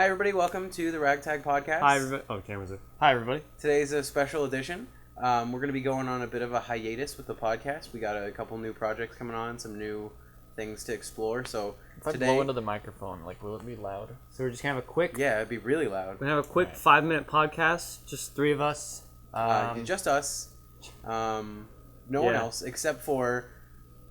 everybody. Welcome to the Ragtag podcast. Hi, everybody. Oh, cameras are. Hi, everybody. Today's a special edition. We're going to be going on a bit of a hiatus with the podcast. We got a couple new projects coming on, some new things to explore. So if I blow into the microphone, like, will it be loud? So we're just gonna have a quick. Yeah, it'd be really loud. We're gonna have a quick 5-minute podcast. Just three of us. Just us. No one else except for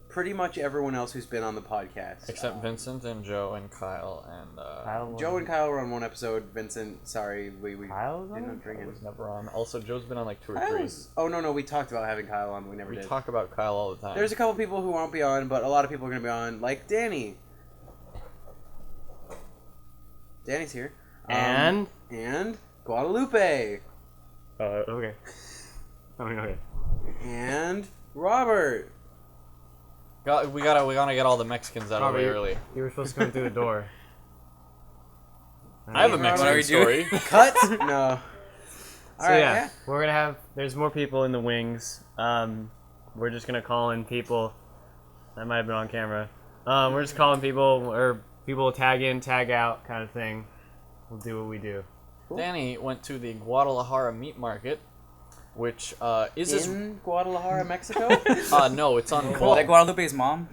pretty much everyone else who's been on the podcast. Except Vincent and Joe and Kyle and Joe and Kyle were on one episode. Vincent, sorry, we Kyle was didn't bring him. was never on. Also, Joe's been on like 2 or 3. Oh no, we talked about having Kyle on, but we never did. We talk about Kyle all the time. There's a couple people who won't be on, but a lot of people are gonna be on, like Danny. Danny's here. And Guadalupe. Okay. Okay. And Robert. We gotta get all the Mexicans out of the way early. You were supposed to come through the door. I have a Mexican story. Cut? No. Alright, we're gonna have. There's more people in the wings. We're just gonna call in people. That might have been on camera. We're just calling people, or people tag in, tag out, kind of thing. We'll do what we do. Cool. Danny went to the Guadalajara meat market, which is in Guadalajara, Mexico? No, it's on. Is that Guadalupe's mom?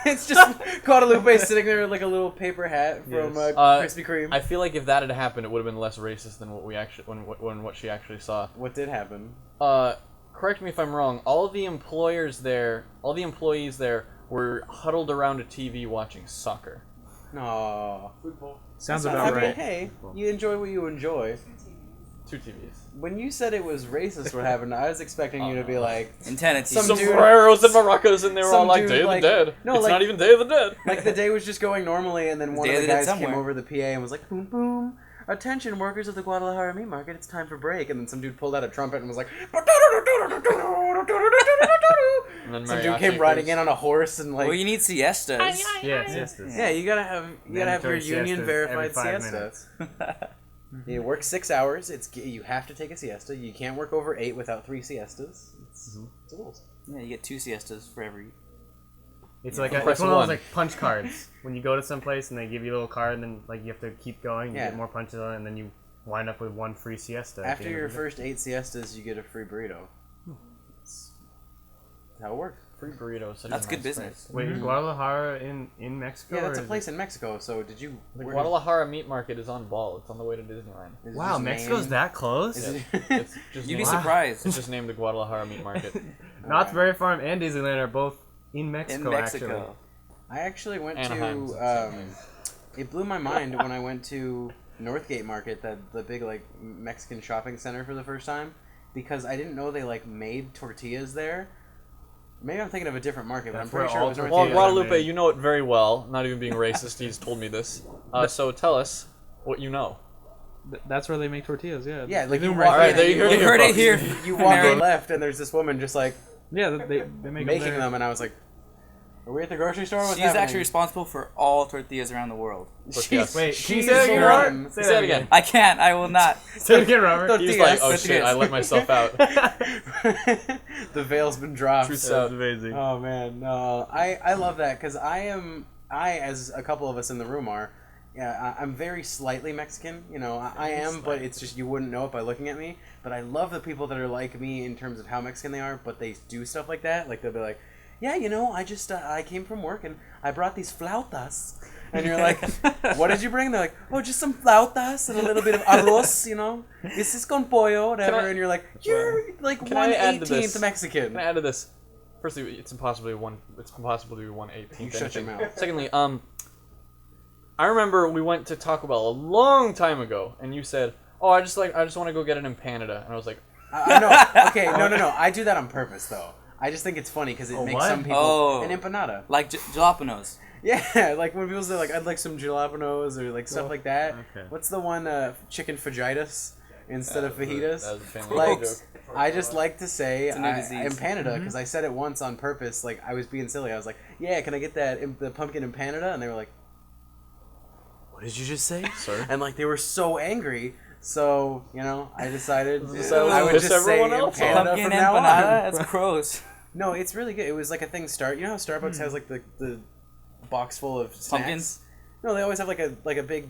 It's just Guadalupe sitting there with like a little paper hat from Krispy Kreme. I feel like if that had happened, it would have been less racist than what we actually what she actually saw. What did happen? Correct me if I'm wrong. All the employees there were huddled around a TV watching soccer. No. Football. Sounds about right. Hey, you enjoy what you enjoy. 2 TVs. When you said it was racist what happened, I was expecting you to be like... Some sombreros and maracas, and they were all like, Day of the Dead. No, it's like, not even Day of the Dead. Like, the day was just going normally, and then one of the guys came over the PA and was like, boom, boom. Attention, workers of the Guadalajara meat market, it's time for break. And then some dude pulled out a trumpet and was like... And then some dude came riding in on a horse and like... Well, you need siestas. Yeah, siestas. Yeah, you gotta have your union verified siesta. You work 6 hours. You have to take a siesta. You can't work over 8 without 3 siestas. It's rules. Yeah, you get 2 siestas for every. It's like it's one of those like punch cards when you go to some place and they give you a little card and then like you have to keep going. You get more punches on it and then you wind up with 1 free siesta. After your first 8 siestas, you get a free burrito. That's how it works. Free burritos. That's good business. Wait, Guadalajara in Mexico? Yeah, that's a place in Mexico. So did you? The Guadalajara meat market is on Ball. It's on the way to Disneyland. Wow, Mexico's that close? It's just You'd be surprised. It's just named the Guadalajara meat market. Knott's Berry Farm and Disneyland are both in Mexico. Actually. I actually went to. It blew my mind when I went to Northgate Market, the big like Mexican shopping center for the first time, because I didn't know they like made tortillas there. Maybe I'm thinking of a different market, but I'm pretty sure it was Northgate. Well, Guadalupe, you know it very well. Not even being racist, he's told me this. So tell us what you know. That's where they make tortillas, yeah. Yeah, like you walk in, you heard it here. You walk in left, and there's this woman just like they make making them, and I was like, "Are we at the grocery store?" What's She's happening? actually responsible for all tortillas around the world. Wait, can you say she's that again, Robert? Say that again. I can't. I will not. Say it again, Robert. He's like, oh shit, I let myself out. The veil's been dropped. That's amazing. Oh man, no, I love that because I as a couple of us in the room are, I'm very slightly Mexican. You know, I am, but it's just you wouldn't know it by looking at me. But I love the people that are like me in terms of how Mexican they are, but they do stuff like that. Like they'll be like, yeah, you know, I just I came from work and I brought these flautas. And you're like, what did you bring? They're like, oh, just some flautas and a little bit of arroz, you know? This is con pollo, whatever. And you're like, you're like 1/18th Mexican. Can I add to this? Firstly, it's impossible to be 1/18th. You shut your mouth. Secondly, I remember we went to Taco Bell a long time ago, and you said, oh, I just want to go get it in Canada. And I was like, I know. Okay, no. I do that on purpose, though. I just think it's funny because it makes some people an empanada. Like jalapenos. Yeah, like when people say like I'd like some jalapenos or like stuff like that. Okay. What's the one chicken fajitas instead of fajitas? That was a family like joke. I just like to say empanada because I said it once on purpose. Like I was being silly. I was like, yeah, can I get the pumpkin empanada? And they were like, what did you just say, sir? And like they were so angry. So you know, I decided I would just say empanada pumpkin from now on. That's gross. No, it's really good. It was like a thing. You know how Starbucks has like the box full of snacks? Pumpkins? No, they always have like a big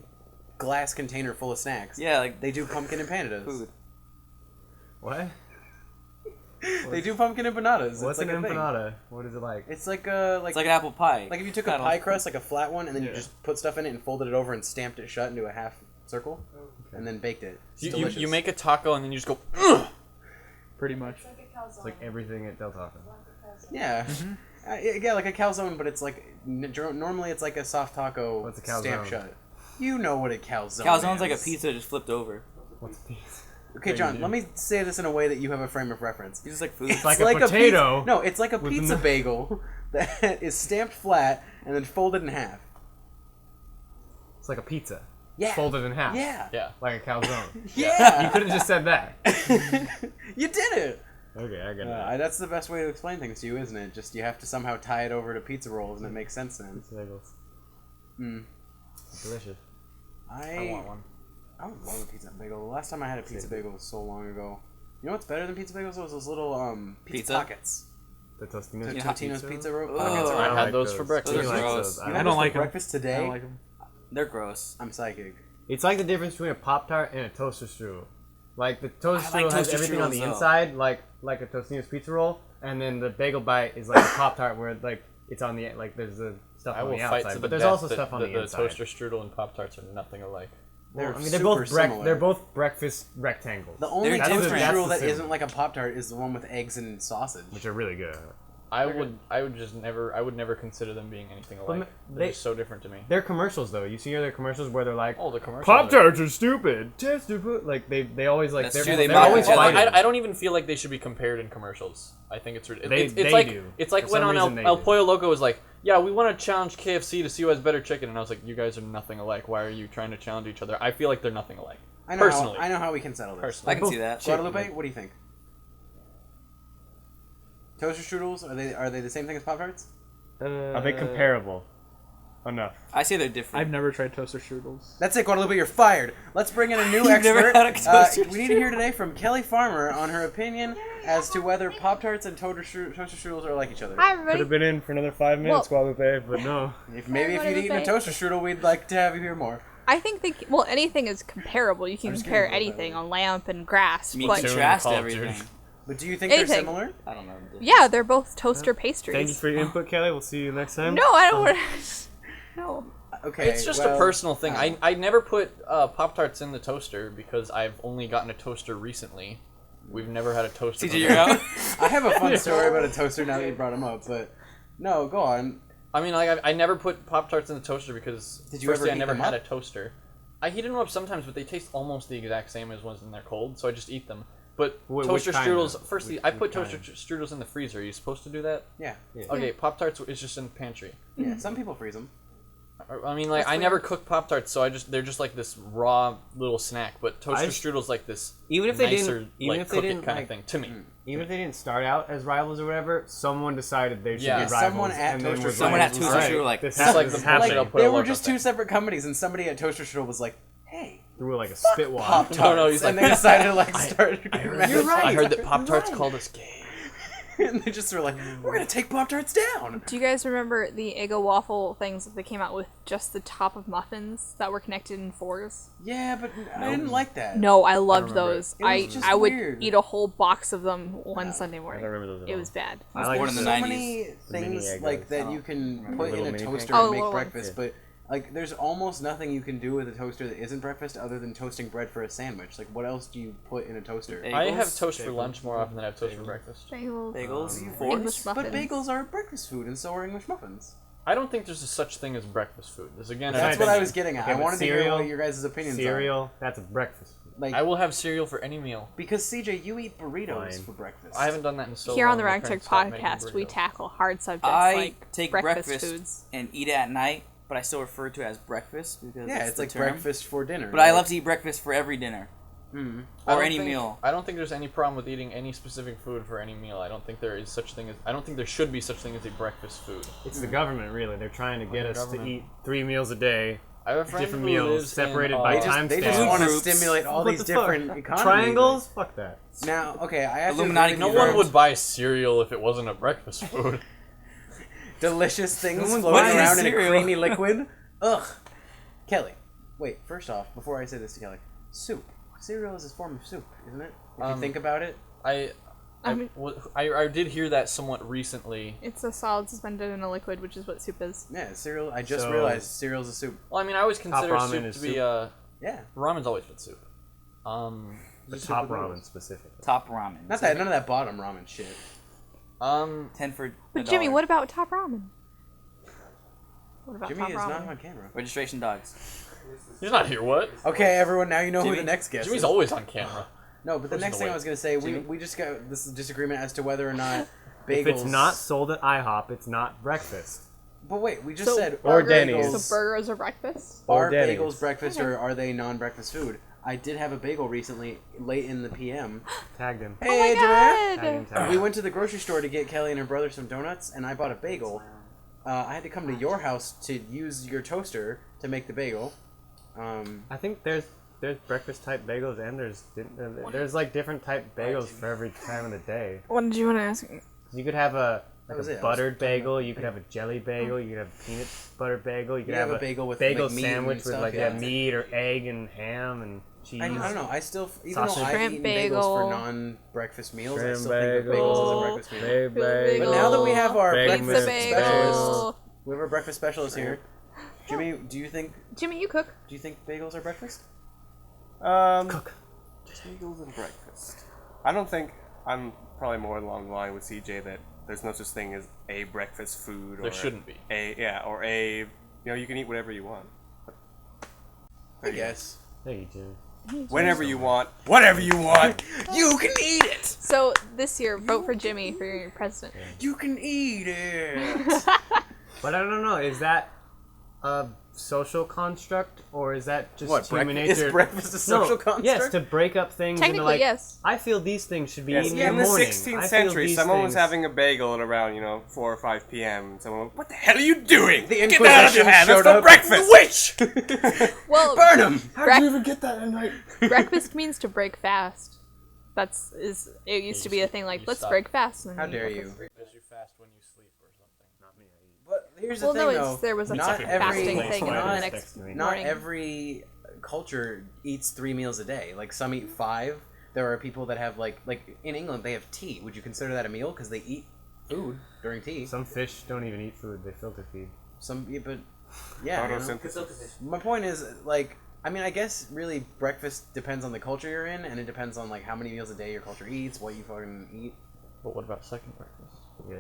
glass container full of snacks. Yeah, like They do pumpkin and panadas. food. What? They do pumpkin empanadas. What's it's like an a thing. empanada? What is it like? It's like It's like an apple pie. like if you took a Kind of. pie crust, like a flat one, and then you Yeah. just put stuff in it and folded it over and stamped it shut into a half circle, and then baked it. It's You delicious. make a taco and then you just go. Ugh! Pretty much. It's like everything at Del Taco. Yeah. Yeah, like a calzone, but it's like normally it's like a soft taco What's a calzone? stamped shut. You know what a calzone Calzone's is. like a pizza just flipped over. What's a piece? Okay, John, let me say this in a way that you have a frame of reference. It's just like food. It's like a potato. Pizza, no, it's like a with pizza no- bagel that is stamped flat and then folded in half. It's like a pizza. Yeah. Folded in half. Yeah. Yeah. Like a calzone. Yeah. You could have just said that. You did it. Okay, I get it. That's the best way to explain things to you, isn't it? Just you have to somehow tie it over to pizza rolls, and it makes sense then. Pizza bagels. Mm. Delicious. I want one. I would love a pizza bagel. The last time I had a pizza bagel was so long ago. You know what's better than pizza bagels? Those little pizza Pizza? pockets. The Totino's Totino's pizza pockets. Oh, I don't had like those for breakfast. Those are like gross. those. You I had don't those like for 'em. breakfast today. I don't like them. They're gross. I'm psychic. It's like the difference between a Pop-Tart and a toaster strudel. Like the toaster I like strudel has toaster everything on the strudels, though. inside, like a Totino's pizza roll, and then the bagel bite is like a Pop-Tart where like it's on the like there's the stuff I on will the fight outside, to the but there's death also that stuff on the the inside. toaster strudel and Pop Tarts are nothing alike. They're they're super both similar. they're both breakfast rectangles, The only They're toaster different. strudel That's that the isn't like a Pop-Tart is the one with eggs and sausage. which are really good. I would just never. I would never consider them being anything alike. They're they- just so different to me. They're commercials though. You see their commercials where they're like, Oh, the commercials. Pop-Tarts are stupid. Test stupid. Like they always like That's they're, true, they they're might. always Oh, fighting. I don't even feel like they should be compared in commercials. I think it's They it's like do. it's like For when some on reason they El do. Pollo Loco was like, yeah, we want to challenge KFC to see who has better chicken, and I was like, you guys are nothing alike. Why are you trying to challenge each other? I feel like they're nothing alike. I know Personally. I know how we can settle this. Personally. I can see that. Guadalupe, what do you think? Toaster strudels, are they the same thing as Pop-Tarts? Are they comparable? Enough. I say they're different. I've never tried toaster strudels. That's it, Guadalupe, you're fired. Let's bring in a new You've expert. never had a toaster We need to hear today from Kelly Farmer on her opinion as to whether Pop-Tarts and toaster strudels are like each other. Hi, Could everybody. have been in for another 5 minutes, Guadalupe, but no. Maybe if you'd eaten a toaster strudel, we'd like to have you here more. I think well, anything is comparable. You can I'm just compare kidding about anything that. on lamp and grass. Me But contrast Call of everything. Duty. But do you think they're Anything. similar? I don't know. yeah, they're both toaster pastries. Thank you for your input, Kelly. We'll see you next time. No, I don't want to. No. Okay. It's just a well, personal thing. I never put Pop Tarts in the toaster because I've only gotten a toaster recently. We've never had a toaster. CJ, you're out. I have a fun story about a toaster now that you brought them up, but no, go on. I mean, like I never put Pop Tarts in the toaster because Did you firstly, ever I heat never them had up? a toaster. I heat them up sometimes, but they taste almost the exact same as ones when they're cold, so I just eat them. But Which toaster kind, strudels, though? firstly, Which- I put which toaster kind? strudels in the freezer. Are you supposed to do that? Yeah. Okay, Pop Tarts is just in the pantry. Yeah, some people freeze them. I mean, like I never cook Pop Tarts, so they're just like this raw little snack. But toaster I- strudels like this Even if they nicer, didn't, even like if they cook it didn't kind like, of thing to me. even if they didn't start out as rivals or whatever, someone decided they should Yeah. be rivals. Someone at and then Toaster was Someone like, at Toaster "Alright, Strudel like, this It's like is the happening." bullshit I'll put a They were logo just thing. two separate companies, and somebody at Toaster Strudel was like, "Hey, Threw like a spit wad. Pop Tarts," No, he's and like, they decided to like start. You're right. I heard that Pop Tarts called us gay. and they just were like, "We're gonna take Pop Tarts down." Do you guys remember the Eggo waffle things that they came out with just the top of muffins that were connected in fours? Yeah, but I didn't like that. No, I loved remember those. it. It was I just I would weird. eat a whole box of them one Sunday morning. I don't remember those at It all. was bad. I was I like born in the so 90s. many things Egg like Egos. that you can put in Little a mini toaster pancakes. and Oh, make little breakfast, ones. but like there's almost nothing you can do with a toaster that isn't breakfast other than toasting bread for a sandwich. Like what else do you put in a toaster? Egg- I Bagels? have toast for Bagels. lunch more often than I have toast for breakfast. Bagels. Bagels, English forks. muffins. But bagels are breakfast food, and so are English muffins. I don't think there's a such thing as breakfast food. This again, That's an what I opinion. was getting at. Okay, I but wanted to hear cereal- what your guys' opinions Cereal, that's a breakfast food. are. Like, I will have cereal for any meal. because CJ, you eat burritos Fine. for breakfast. I haven't done that in so Here long. on the My Ragtag parents stopped making podcast, we burritos. tackle hard subjects I like take breakfast, breakfast foods. and eat it at night, but I still refer to it as breakfast because Yeah, that's it's the like term. breakfast for dinner. But I love to eat breakfast for every dinner Mm. I or don't any think- meal. I don't think there's any problem with eating any specific food for any meal. I don't think there is such thing as. I don't think there should be such thing as a breakfast food. It's the government, really. They're trying to get the us to government. eat 3 meals a day. I have a friend Different who meals lives separated in, by They just, they just timestamps. want to Groups. stimulate all What these the fuck? different economies. Triangles? Fuck that. Now, okay, I have Illuminati to No agree one with would buy cereal if it wasn't a breakfast food. delicious things No one's floating buying around in a cereal. creamy liquid. Ugh. Kelly, Wait, first off, before I say this to Kelly, soup. Cereal is a form of soup, isn't it? If you think about it. I did hear that somewhat recently. It's a solid suspended in a liquid, which is what soup is. Yeah, cereal. I just realized cereal's a soup. Well, I mean, I always consider ramen soup is to be Yeah. ramen's always been soup. The top ramen specifically. Top ramen. Not that none of that bottom ramen shit. 10 for But $1. Jimmy, what about top ramen? What about Jimmy top is ramen? not on camera. Registration dogs. He's not here. What? Okay, everyone, now you know who Jimmy- the next guest Jimmy's is. always on camera. No, but the Pushing next the thing I weight. was gonna say, Jimmy? we just got this disagreement as to whether or not bagels. If it's not sold at IHOP, it's not breakfast. But wait, we just So said Or are Denny's. bagels- So burgers are breakfast? Or Are Denny's. bagels breakfast or are they non-breakfast food? I did have a bagel recently, late in the PM. Tagged him. Oh my Hey, Jimmy! god! Tagged him, tagged him. We went to the grocery store to get Kelly and her brother some donuts, and I bought a bagel. I had to come to your house to use your toaster to make the bagel. I think there's breakfast type bagels and there's like different type bagels for every time of the day. What did you want to ask me? You could have a That was it. I was buttered bagel. You could have a jelly bagel. You could have a peanut butter bagel. You could have have a bagel with, bagel like, meat sandwich and with stuff, like yeah. meat or egg and ham and cheese. I don't know. I still, even Sausage. though I've Shrimp eaten bagel. bagels for non-breakfast meals, I Shrimp still think of bagels as a breakfast meal. Bagel. Bagel. But now that we have our Bagel. breakfast Pizza specialist, bagel. we have our breakfast specialist here. Jimmy, do you think Jimmy, you cook. bagels are breakfast? Cook. Bagels and breakfast. I don't think I'm probably more along the line with CJ that there's no such thing as a breakfast food. There shouldn't be. You know, you can eat whatever you want. I guess. Hey, Jimmy. Whenever you want, whatever you want, you can eat it. So this year, vote for Jimmy for your president. You can eat it. But I don't know. Is that a social construct or is that just What, human is nature? breakfast a social construct? Yes, to break up things into Technically, like. yes. I feel these things should be Yes, eaten in in the the morning. 16th I feel century, these someone was things- having a bagel at around 4 or 5 p.m. And someone went, "What the hell are you doing? The Get that out of your Inquisition hand! That's showed for up. breakfast." Witch! Well, Burn him! How did you even get that at night? breakfast means to break fast. It used to be a thing like, you let's stop. break fast. And How then dare eat you? breakfast. Because you fast when you sleep or something. Not me. But here's the Well, thing, no, though. there was a not fasting every, thing in the not, next not not morning. every culture eats 3 meals a day. Like, some eat 5. There are people that have, like in England, they have tea. Would you consider that a meal? Because they eat food during tea. Some fish don't even eat food; they filter feed. But yeah. You know? Photosynthesis. My point is, like, I mean, I guess really breakfast depends on the culture you're in, and it depends on, like, how many meals a day your culture eats, what you fucking eat. But what about second breakfast? Yeah.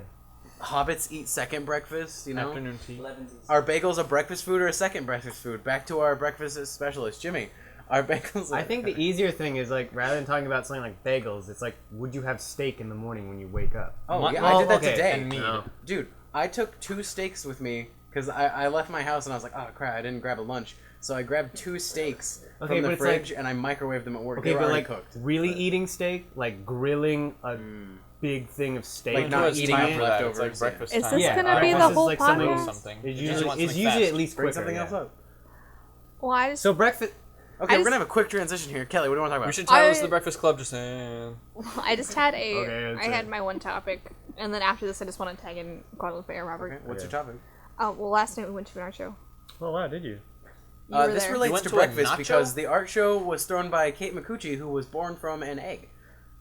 Hobbits eat second breakfast, you know? Afternoon tea. Are bagels a breakfast food or a second breakfast food? Back to our breakfast specialist, Jimmy. Are bagels... I think the easier thing is like rather than talking about something like bagels, it's like would you have steak in the morning when you wake up? Oh, yeah, Well, I did that okay, today. and meat. No. Dude, I took 2 steaks with me because I left my house and I was like, oh crap, I didn't grab a lunch. So I grabbed 2 steaks Okay, from the but it's fridge like- and I microwaved them at work. Okay, they were but already like cooked. really eating steak, like grilling a big thing of steak. Like, not Who has eating time it for that? It's leftovers, like yeah. breakfast Is time. this Yeah, gonna be the breakfast is whole like something- podcast? Something. It's You just want usually something at fast. least Bring quicker. something yeah. else up. Well, I just So breakfast. Okay, I we're just- gonna have a quick transition here. Kelly, what do you want to talk about? We should title this I- the Breakfast Club. Just saying. I just had Okay, that's I had it. my one topic, and then after this, I just want to tag in Guadalupe and Robert. Okay, what's Okay. your topic? Oh well, last night we went to an art show. Oh wow, did you? You were This there. You relates went to to a breakfast nacho? because the art show was thrown by Kate Micucci, who was born from an egg.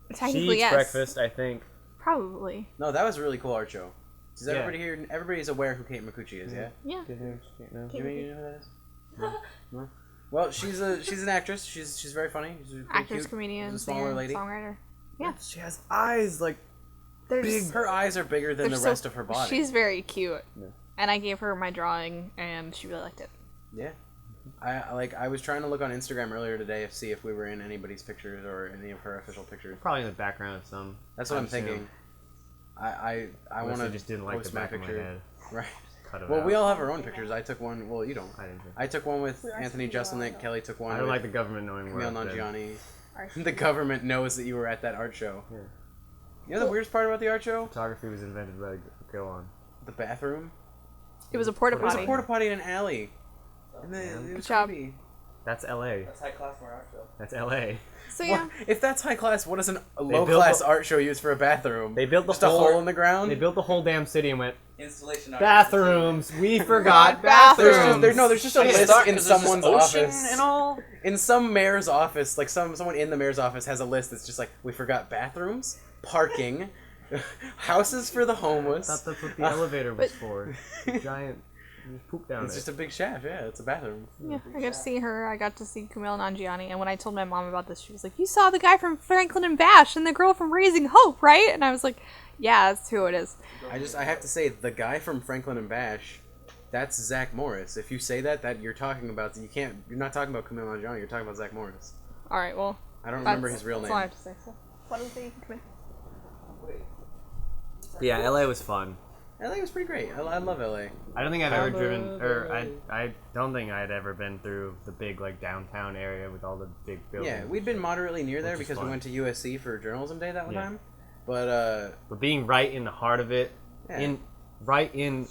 She Technically, eats yes. breakfast, I think. Probably. No, that was a really cool art show. Does Yeah. everybody here? Everybody's aware who Kate Micucci is, yeah? Yeah. Jimmy, you know who that is? No. Well, she's an actress. She's very funny. She's pretty Actress, cute. comedian, She's a smaller singer, lady. songwriter. Yeah. She has eyes like There's Her eyes are bigger than the there's so- rest of her body. She's very cute. And I gave her my drawing, and she really liked it. Yeah. I was trying to look on Instagram earlier today to see if we were in anybody's pictures or any of her official pictures. probably in the background of some. That's what I'm assume. thinking. I Unless want I to just didn't like the post my back of my picture. head. Right. Cut it Well, out. we all have our own pictures. I took one. Well, you don't. I didn't. I took one with Anthony Jeselnik. Kelly took one I don't with like the government knowing where Camille I've been. Nanjiani. Art The government knows that you were at that art show. Yeah. You know the weirdest part about the art show? Photography was invented by. Go on. The bathroom. It was a porta It was potty. a porta potty in an alley. And Damn. it was Good job. creepy. That's LA. That's high class more art show. That's LA. So yeah, What, if that's high class, what does a low built class the- art show use for a bathroom? They built the Just a hole in the ground. They built the whole damn city and went Installation art. bathrooms. We forgot bathrooms. bathrooms. There's just a It's list dark in 'cause there's just someone's ocean office. and all. In some mayor's office, like someone in the mayor's office has a list that's just like, we forgot bathrooms, parking, houses for the I homeless. thought that's what the elevator was for. Giant poop down It's there. just a big shaft, yeah, it's a bathroom. yeah, I got to see her. I got to see Kumail Nanjiani, and when I told my mom about this, she was like, "You saw the guy from Franklin and Bash and the girl from Raising Hope, right?" And I was like, "Yeah, that's who it is." I have to say, the guy from Franklin and Bash, that's Zach Morris. If you say that you're talking about, you're not talking about Kumail Nanjiani, you're talking about Zach Morris. All right, well, I don't remember his real that's all I name. have to say. So, what is he? Yeah, LA was fun. LA was pretty great. I love LA. I don't think I've ever driven, or I don't think I'd ever been through the big like downtown area with all the big buildings. Yeah, we'd been moderately near there Which is because we fun. went to USC for journalism day that one Yeah. time. But But being right in the heart of it, Yeah. right in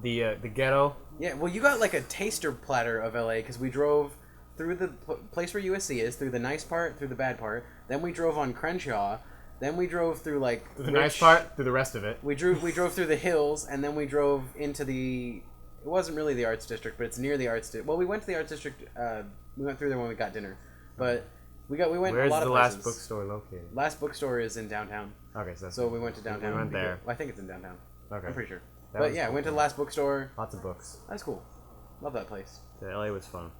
the ghetto. yeah, well, you got like a taster platter of LA because we drove through the place where USC is, through the nice part, through the bad part. Then we drove on Crenshaw. Then we drove through like The nice part through the rest of it. We drove through the hills, and then we drove into the. It wasn't really the arts district, but it's near the arts. Well, we went to the arts district. We went through there when we got dinner, but we went. Where's a lot the of last places. bookstore located? Last bookstore is in downtown, Okay, so that's so we went to downtown. We went there. I think it's in downtown. Okay, I'm pretty sure. That But was yeah, cool. went to the last bookstore. Lots of books. That's cool. Love that place. So LA was fun.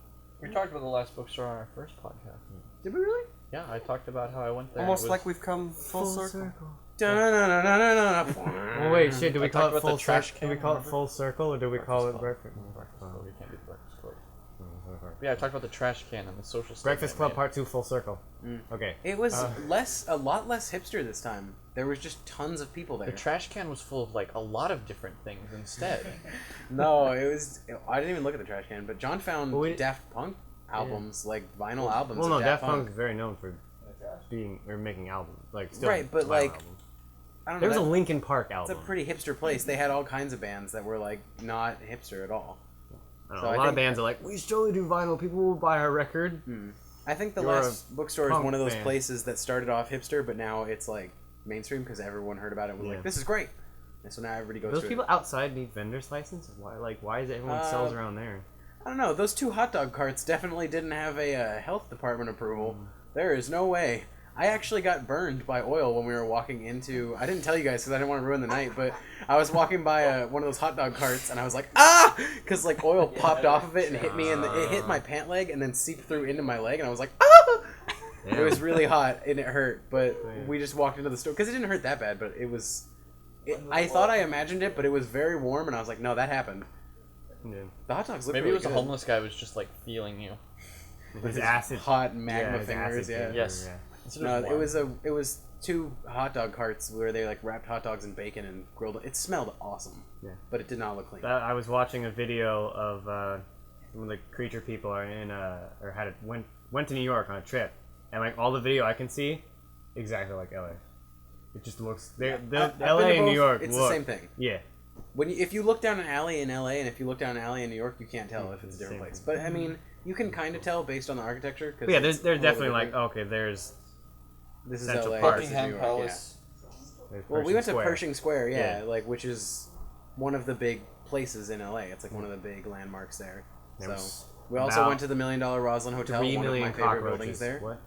We talked about the last bookstore on our first podcast. Did we really? Yeah, I talked about how I went there. Almost It was- like we've come full circle. Oh wait, shit! Do we I call talked it about the full trash circle? Do we can, call it remember? full circle, or do we call it breakfast? Breakfast Club. You can't do the Breakfast Club. Yeah, I talked about the trash can and the social stuff. Breakfast Club Part 2 full circle. Okay. It was a lot less hipster this time. There was just tons of people there. The trash can was full of like a lot of different things instead. No, it was. I didn't even look at the trash can, but John found Well, we- Daft Punk albums, like vinyl albums. Well, no, of Daft Punk is very known for making albums, like still Right, but, vinyl like, albums. I don't know. There was a that- Linkin Park It's album. a pretty hipster place. They had all kinds of bands that were like not hipster at all. I don't so know, I a lot of think- bands are like, we should totally do vinyl. People will buy our record. I think the You're last bookstore is punk one of those fan. places that started off hipster, but now it's like mainstream because everyone heard about it and was Yeah. like, "This is great," and so now everybody goes Those to people it. outside need vendor's licenses. Why is everyone sells around there? I don't know. Those 2 hot dog carts definitely didn't have a health department approval. There is no way. I actually got burned by oil when we were walking into. I didn't tell you guys because I didn't want to ruin the night, but I was walking by one of those hot dog carts and I was like, ah, because like oil popped off of it and hit me and it hit my pant leg and then seeped through into my leg and I was like, ah. It was really hot and it hurt, but we just walked into the store because it didn't hurt that bad, but it was. I thought I imagined it, but it was very warm and I was like, no, that happened. Yeah. The hot dogs look Maybe really it was good. a homeless guy who was just like feeling you. His acid. Hot magma his fingers, acid yeah. finger, Yes. yeah. Instead No, of warm. it was 2 hot dog carts where they like wrapped hot dogs in bacon and grilled it. It smelled awesome. Yeah. But it did not look clean. I was watching a video of some of the creature people are in or went to New York on a trip, and like all the video I can see, exactly like LA. It just looks I've LA been to and New both. York. It's look, the same thing. Yeah. If you look down an alley in LA and if you look down an alley in New York, you can't tell if it's a different Same place. thing. But I mean, you can kind of tell based on the architecture. Cause But yeah, it's there's a little definitely like different. okay, there's This is Central LA. Park. This is New Buckingham York, Palace. Well, we went to Square. Pershing Square, yeah, Yeah. like which is one of the big places in LA. It's like one of the big landmarks there. There So was we also about went to the $1 Million Roslyn Hotel, 3 one of million my favorite cockroaches. buildings there. What?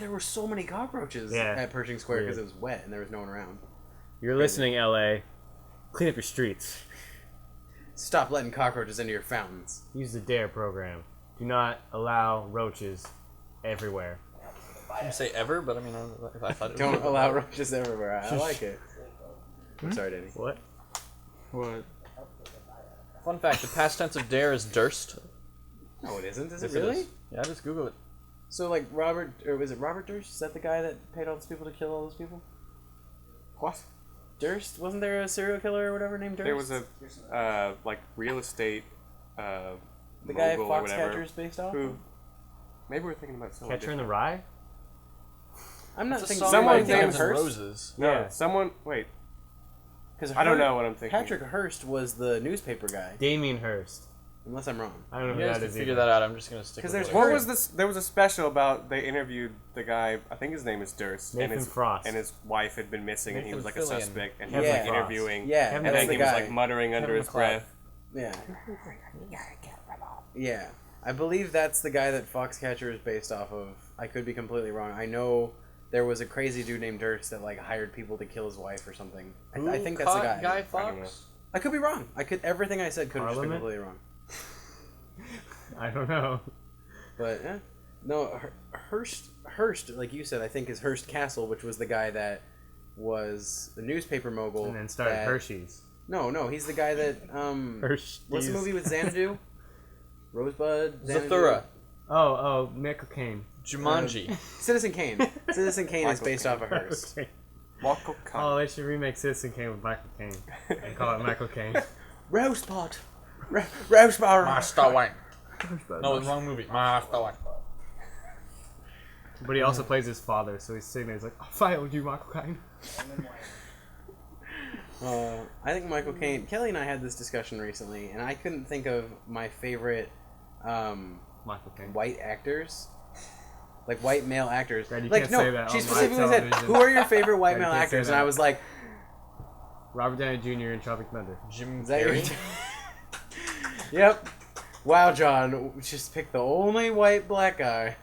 There were so many cockroaches Yeah. at Pershing Square because it Weird. was wet and there was no one around. You're listening, LA. Clean up your streets. Stop letting cockroaches into your fountains. Use the DARE program. Do not allow roaches everywhere. I didn't say ever, but I mean, I thought it was Don't allow roaches everywhere. I like it. I'm sorry, Danny. What? What? Fun fact: the past tense of dare is durst. No, it isn't. Is it Yes, really? is. Yeah, just Google it. So, like, was it Robert Durst? Is that the guy that paid all those people to kill all those people? What? Durst? Wasn't there a serial killer or whatever named Durst? There was a like real estate the guy mogul or whatever. Foxcatcher's based off. Who? Maybe we're thinking about someone. Catcher in the different. Rye? I'm not It's a thinking song Someone by about David Guns N' Hearst. Roses. No, Yeah. someone. Wait, Because I don't know what I'm thinking. Patrick Hearst was the newspaper guy. Damien Hirst. unless I'm wrong. I don't know You who guys that can is figure either. that out. I'm just gonna stick. 'Cause with there's what I What got. was this? There was a special about they interviewed the guy. I think his name is Durst, and Nathan his Frost. and his wife had been missing, and he Nathan was like a Fillion. suspect, and he Kevin was like Frost. interviewing. Yeah, and that's then the he was guy. like muttering under Kevin his McLeod. breath. Yeah. Yeah. I believe that's the guy that Foxcatcher is based off of. I could be completely wrong. I know there was a crazy dude named Durst that like hired people to kill his wife or something. I think that's the Caught guy. Guy Fawkes. I could be wrong. Everything I said could have just been Parliament? completely wrong. I don't know. But no, Hearst, like you said, I think is Hearst Castle, which was the guy that was the newspaper mogul. And then started that- Hershey's. No, he's the guy that Hershey's. what's the movie with Xanadu? Rosebud. Xanadu? Zathura. Oh, Michael Caine. Jumanji. Citizen Kane. Citizen Kane is Michael based off of Michael Hearst. Caine. Michael Oh, Caine. they should remake Citizen Kane with Michael Caine and call it Michael Caine. Rosebud. Rosebud. Master Wayne. No, it's the wrong movie. Master Wayne. But he also plays his father, so he's sitting there. He's like, "I failed you, Michael Caine." I think Michael Caine. Kelly and I had this discussion recently, and I couldn't think of my favorite Michael Caine. white actors. Like white male actors. Brad, you like can't no, say that she on specifically live said, television. "Who are your favorite white Brad, you male can't say actors?" And that. I was like, Robert Downey Jr. in Tropic Thunder. Jim "Is that your?" Carrey. Yep. Wow, John, just pick the only white black guy.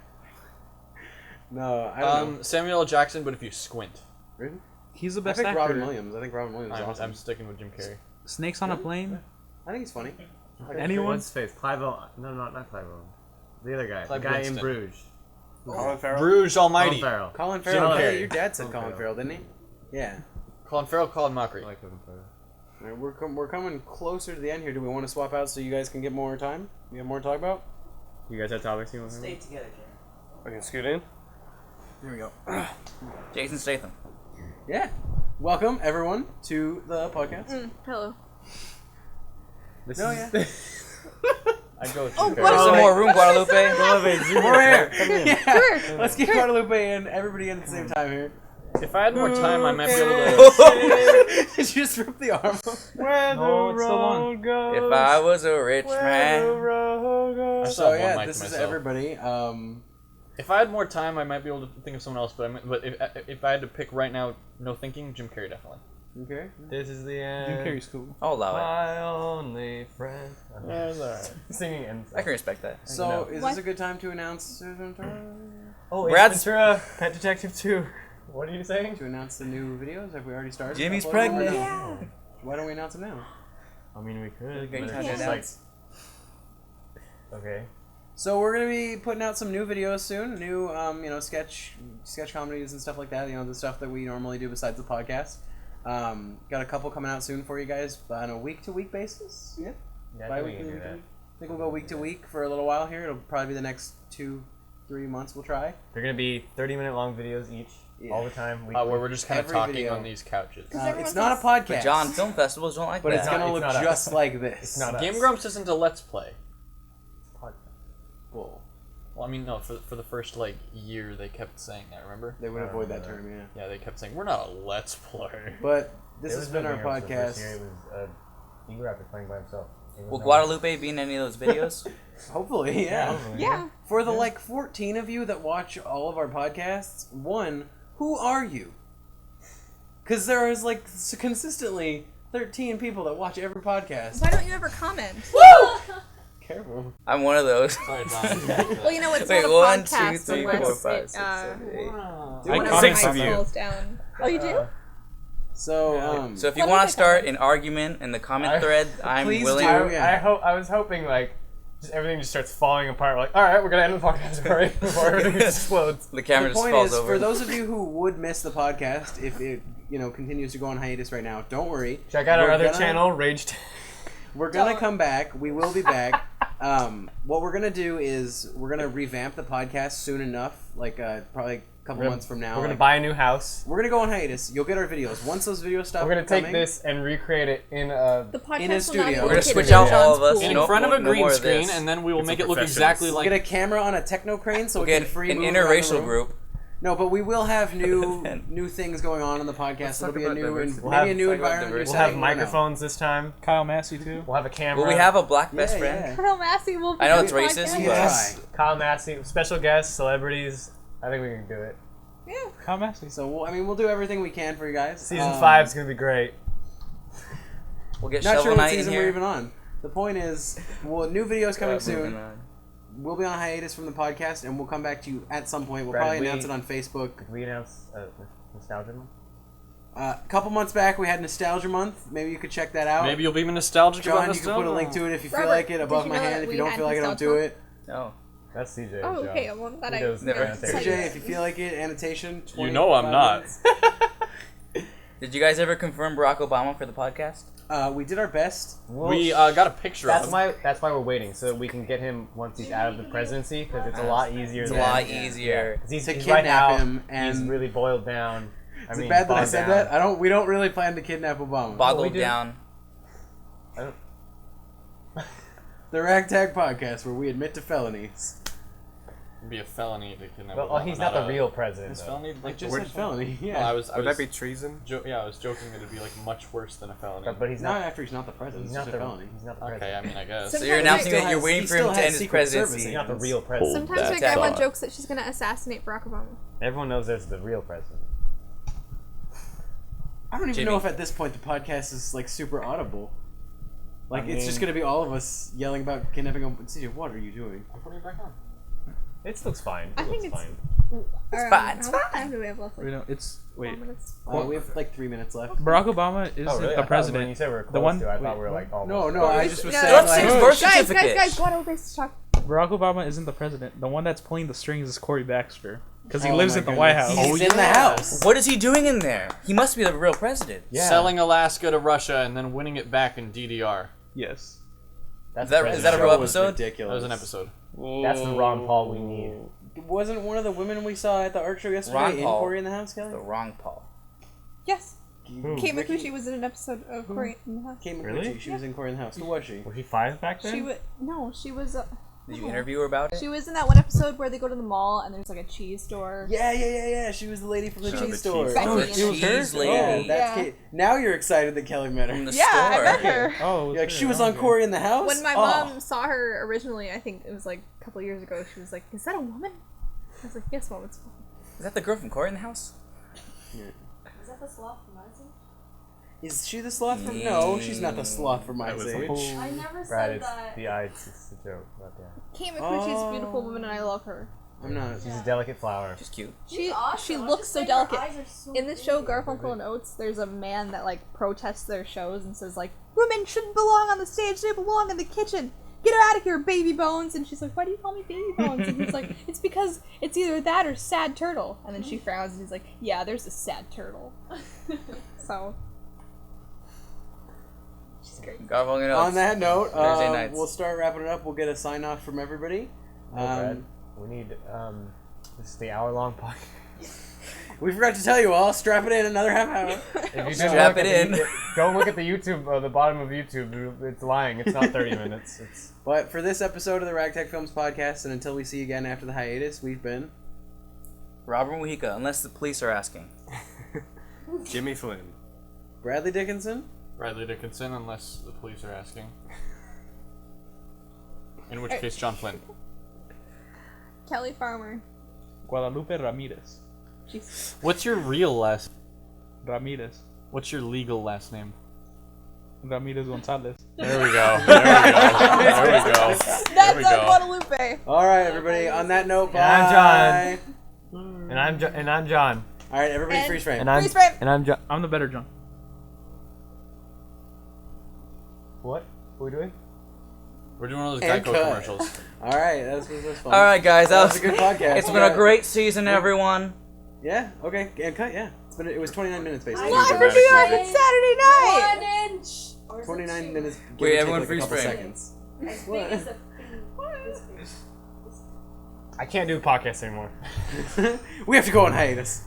No, I don't know. Samuel L. Jackson, but if you squint. Really? He's the I best picked actor. Robin Williams. I think Robin Williams is I'm, awesome. I'm sticking with Jim Carrey. Snakes on a plane. I think he's funny. Anyone? What's his face? Clive Owen. No, not Clive Owen. The other guy. Clive the guy Winston. in Bruges. Colin Farrell. Bruges Almighty. Colin Farrell. Colin Farrell. Jim Yeah, Carrey. your dad said Colin Colin Farrell. Farrell, didn't he? Yeah. Colin Farrell, Colin I Mockery. like Colin Farrell. All right, we're coming closer to the end here. Do we want to swap out so you guys can get more time? You have more to talk about? You guys have topics you want to Stay together, Jim. I can scoot in. Here we go. Jason Statham. Yeah. Welcome everyone to the podcast. Hello. This No, is, yeah. I go with Oh, Jim what Carrey. is Some it? more room, Guadalupe. We're here. Yeah. Sure. Let's get Guadalupe in. Everybody in at the same time here. If I had more time, I might be able to. Did you just rip the arm off? No, it's still on. If I was a rich man. I still So have one yeah, mic this to is myself. everybody. If I had more time, I might be able to think of someone else. But if I had to pick right now, no thinking, Jim Carrey definitely. Okay. This is the Jim end. Carrey's cool. I'll allow it. My only friend. Yeah, it's alright. Singing and I can respect that. So No. is What? this a good time to announce Oh, Brad's- Ventura, Pet Detective 2. What are you saying? to announce the new videos? Have we already started? Jimmy's uploading them or pregnant. no? Yeah. Why don't we announce them now? I mean, we could. Great but time it's to just announce. okay. So we're gonna be putting out some new videos soon. New, sketch comedies and stuff like that. You know, the stuff that we normally do besides the podcast. Got a couple coming out soon for you guys on a week-to-week basis. Yeah. Yeah, I think we Bi-weekly, can do weekly. that. I think we'll go week to week for a little while here. It'll probably be the next 2-3 months. We'll try. They're gonna be 30-minute long videos each, Yeah. all the time. Where we're just kind of Every talking video. on these couches. It's not a podcast, But John, film festivals don't like but that. it's gonna It's look not us. just like this. It's not us. Game Grumps isn't a let's play. Cool. Well, I mean, no. For the first year, they kept saying that. Remember? They would I avoid that remember term, yeah. Yeah, they kept saying we're not a let's play. But this It has was been no our Game Grumps the first year. podcast. It was a Eagle Raptor playing by himself. It was Will no- Guadalupe be in any of those videos? Hopefully, yeah. Probably. Yeah. For the 14 of you that watch all of our podcasts, one, who are you? Because there is consistently 13 people that watch every podcast. Why don't you ever comment? Careful. I'm one of those. Sorry, John. Well, you know it's Wait, not a 1, 2, podcast 3, 4, unless 5, it, 6, 7, 8. one of Six my of you. falls down. Oh, you do? So, So if you What want is to it? start an argument in the comment thread, I'm Please willing. do. I was hoping just everything just starts falling apart. Like, all right, we're gonna end the podcast already before everything explodes. The camera the just point falls is, over. for those of you who would miss the podcast, if it continues to go on hiatus right now, don't worry. Check out our We're other gonna- channel, Rage. We're gonna Don't. come back. We will be back. What we're gonna do is we're gonna revamp the podcast soon enough, probably a couple months from now. We're gonna buy a new house. We're gonna go on hiatus. You'll get our videos once those videos stop. We're gonna take coming, this and recreate it in a. The podcast In a will studio. not be We're We're gonna located switch in out John's all of us pool. In No, front of a no green more of screen, this. and then we will It's make a it look professionals. exactly We'll like. get a camera on a techno crane so We'll we can get free an move around the interracial room. group. No, but we will have new Then. new things going on in the podcast. It'll talk be a about new, diversity. We'll maybe have- a new talk about environment. you're We'll saying, have or no? microphones this time. Kyle Massey too. We'll have a camera. Will we have a black Yeah, best friend? yeah. Colonel Massey will be I know on it's the racist, podcast. You but- try. Kyle Massey, special guests, celebrities. I think we can do it. Yeah. Kyle Massey. So we'll do everything we can for you guys. Season 5 is gonna be great. We'll get Not Shovel sure what Knight in season we're here. even on. The point is, new videos coming Moving soon. on. We'll be on hiatus from the podcast, and we'll come back to you at some point. We'll Brad, probably we- announce it on Facebook. Could we announce Nostalgia Month? A couple months back, we had Nostalgia Month. Maybe you could check that out. Maybe you'll be nostalgic John, about you can put a link to it if you feel Robert, like it did above you my know hand. that If you we don't had feel like it, don't do Nostalgia? it. No. That's CJ. Oh, okay. Well, that He I does Never. annotation. CJ, if you feel like it, annotation. You know I'm 25 not. minutes. Did you guys ever confirm Barack Obama for the podcast? We did our best. We got a picture of him. That's why we're waiting, so that we can get him once he's out of the presidency, because it's a lot easier. It's a than- lot Yeah. easier. 'Cause he's To right kidnap now, him and- he's really boiled down. Is it bad that I bogged said down. that? We don't really plan to kidnap Obama. Boggled do. down. The Ragtag podcast, where we admit to felonies. It'd be a felony to kidnap Well, Obama, he's not the a- real president. Is though. felony I like just the said worst felony. one? Yeah. No, I was Would that be treason? yeah, I was joking that it'd be like much worse than a felony. But he's not not. after he's not the president. He's It's not just the. a felony. He's not the Okay, president. I mean, I guess. So Sometimes you're I- announcing He that you're still waiting has- for him he to still end has his Secret presidency. He's not the real president. Sometimes that my grandma thought. jokes that she's gonna assassinate Barack Obama. Everyone knows there's the real president. I don't even Jimmy. know if at this point the podcast is like super audible. Like I it's just mean- gonna be all of us yelling about kidnapping. CJ, what are you doing? I'm putting it back on. It looks fine. I It think looks it's- fine. fine, it's How much fine. time do we have left? Wait, no, it's wait. 4 minutes. We have like 3 minutes left. Barack Obama isn't Oh, really? I the thought president. When you said we were close The one- to, I thought wait, we were like almost. No, no, I just was No, saying Let's like. see his birth Guys, certificate. go on over to talk. Barack Obama isn't the president. The one that's pulling the strings is Corey Baxter because he Oh lives my in the White goodness. House. He's in the house. What is he doing in there? He must be the real president. Yeah. Selling Alaska to Russia and then winning it back in DDR. Yes. That's Is that a real Show was episode? ridiculous. That was an episode. That's the Ron Paul we need. Wasn't one of the women we saw at the art show yesterday Ron in Paul. Corey in the House, Kelly? The wrong Paul. Yes. Who? Kate McCucci was in an episode of Korean in the House. Kate McCucci. Really? She was in Corey in the House. Who was she? Was he 5 back then? She was she was. Did you interview her about it? She was in that one episode where they go to the mall and there's like a cheese store. Yeah. She was the lady from the She was cheese the store. cheese Becky. store. Oh, Cheese lady. Oh, that's Yeah. Kate. Now you're excited that Kelly met From her. the Yeah, I store. met her. Oh, You're like, she was on Corey in the House? When my Oh. mom saw her originally, I think it was like a couple years ago, she was like, "Is that a woman?" I was like, "Yes, mom, it's." Is that the girl from Corey in the House? Is that the sloth from Isaac? Is she the sloth from? No, she's not the sloth from That was Ice Age. I never Brad, said it's that. the eye. It's a joke. But yeah. Kate McCucci's a beautiful woman, and I love her. I'm not. She's a delicate flower. She's cute. She awesome. she I'm looks just so saying her delicate. eyes are so In the show big. Garfunkel and Oates, there's a man that like protests their shows and says like, "Women shouldn't belong on the stage; they belong in the kitchen. Get her out of here, baby bones!" And she's like, "Why do you call me baby bones?" And he's like, "It's because it's either that or sad turtle." And then she frowns and he's like, "Yeah, there's a sad turtle." So she's great. Garfunkel and On Oates. that note, Thursday nights. we'll start wrapping it up. We'll get a sign off from everybody. Brad, we need. This is the hour-long podcast. We forgot to tell you all. Strap it in another half hour. If you didn't Strap look it at the- in. Don't look at the YouTube, the bottom of YouTube. It's lying. It's not 30 minutes. It's But for this episode of the Ragtag Films podcast, and until we see you again after the hiatus, we've been Robert Mujica, unless the police are asking. Jimmy Flynn. Bradley Dickinson. Bradley Dickinson, unless the police are asking. In which case, John Flynn. Kelly Farmer. Guadalupe Ramirez. Jeez. What's your real last? Ramirez. What's your legal last name? Ramirez Gonzalez. There we go. There we go. There we go. That's we on go. Guadalupe. All right, everybody. On that note, bye. And I'm John. And I'm John. All right, everybody, And- freeze frame. And I'm Freeze frame. And I'm John. I'm the better John. What? What are we doing? We're doing one of those And Geico cut. commercials. All right, that was fun. All right, guys, that was a good podcast. It's been a great season, everyone. Yeah. Okay. And cut. Yeah. It was 29 minutes basically. Live from dramatic New York, music. it's Saturday night. 1 inch. Or is it 29 2? minutes. give Wait, or take, everyone like, a freeze couple frame. seconds. As big What? as a this big. I can't do podcasts anymore. We have to go on hiatus.